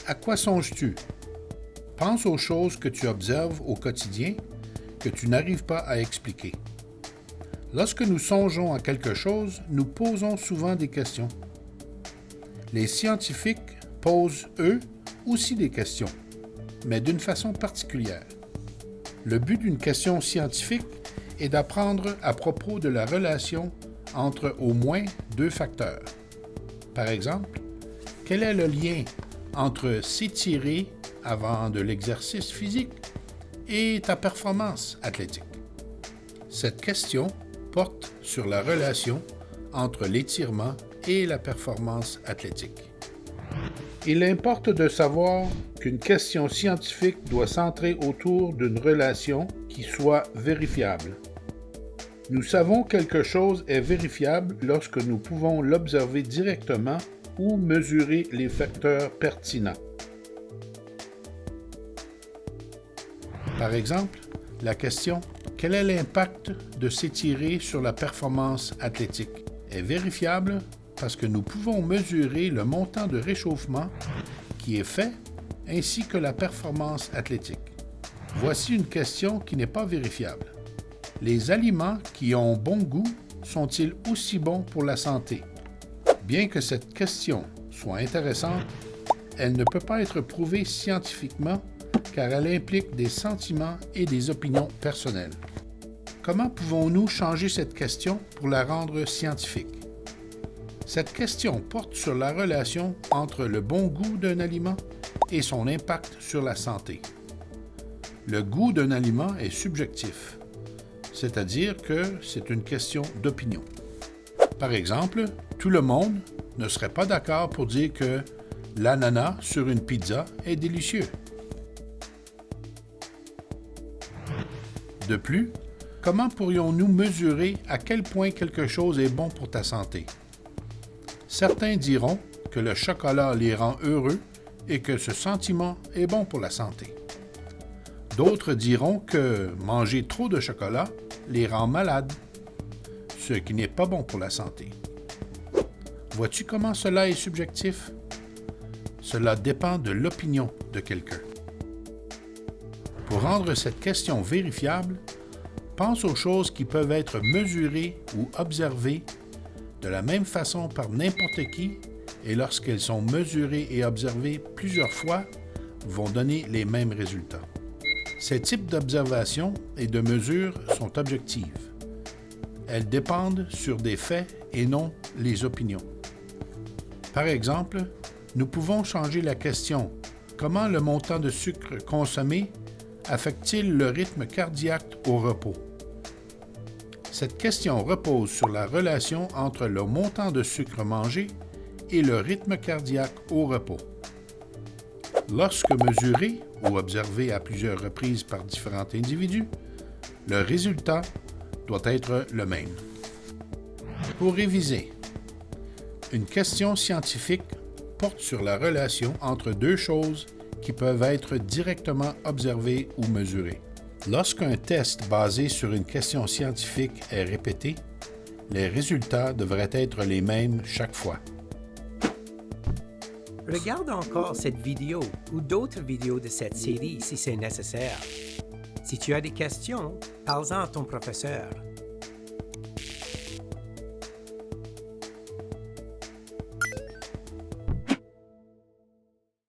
À quoi songes-tu? Pense aux choses que tu observes au quotidien que tu n'arrives pas à expliquer. Lorsque nous songeons à quelque chose, nous posons souvent des questions. Les scientifiques posent, eux, aussi des questions, mais d'une façon particulière. Le but d'une question scientifique est d'apprendre à propos de la relation entre au moins deux facteurs. Par exemple, quel est le lien entre s'étirer avant de l'exercice physique et ta performance athlétique? Cette question porte sur la relation entre l'étirement et la performance athlétique. Il importe de savoir qu'une question scientifique doit centrer autour d'une relation qui soit vérifiable. Nous savons quelque chose est vérifiable lorsque nous pouvons l'observer directement ou mesurer les facteurs pertinents. Par exemple, la question « Quel est l'impact de s'étirer sur la performance athlétique ?» est vérifiable parce que nous pouvons mesurer le montant de réchauffement qui est fait ainsi que la performance athlétique. Voici une question qui n'est pas vérifiable. Les aliments qui ont bon goût sont-ils aussi bons pour la santé? Bien que cette question soit intéressante, elle ne peut pas être prouvée scientifiquement car elle implique des sentiments et des opinions personnelles. Comment pouvons-nous changer cette question pour la rendre scientifique? Cette question porte sur la relation entre le bon goût d'un aliment et son impact sur la santé. Le goût d'un aliment est subjectif, c'est-à-dire que c'est une question d'opinion. Par exemple, tout le monde ne serait pas d'accord pour dire que l'ananas sur une pizza est délicieux. De plus, comment pourrions-nous mesurer à quel point quelque chose est bon pour ta santé? Certains diront que le chocolat les rend heureux et que ce sentiment est bon pour la santé. D'autres diront que manger trop de chocolat les rend malades, ce qui n'est pas bon pour la santé. Vois-tu comment cela est subjectif? Cela dépend de l'opinion de quelqu'un. Pour rendre cette question vérifiable, pense aux choses qui peuvent être mesurées ou observées de la même façon par n'importe qui et lorsqu'elles sont mesurées et observées plusieurs fois, vont donner les mêmes résultats. Ces types d'observations et de mesures sont objectives. Elles dépendent sur des faits et non les opinions. Par exemple, nous pouvons changer la question « Comment le montant de sucre consommé affecte-t-il le rythme cardiaque au repos? » Cette question repose sur la relation entre le montant de sucre mangé et le rythme cardiaque au repos. Lorsque mesuré ou observé à plusieurs reprises par différents individus, le résultat doit être le même. Pour réviser, une question scientifique porte sur la relation entre deux choses qui peuvent être directement observées ou mesurées. Lorsqu'un test basé sur une question scientifique est répété, les résultats devraient être les mêmes chaque fois. Regarde encore cette vidéo ou d'autres vidéos de cette série si c'est nécessaire. Si tu as des questions, parle-en à ton professeur.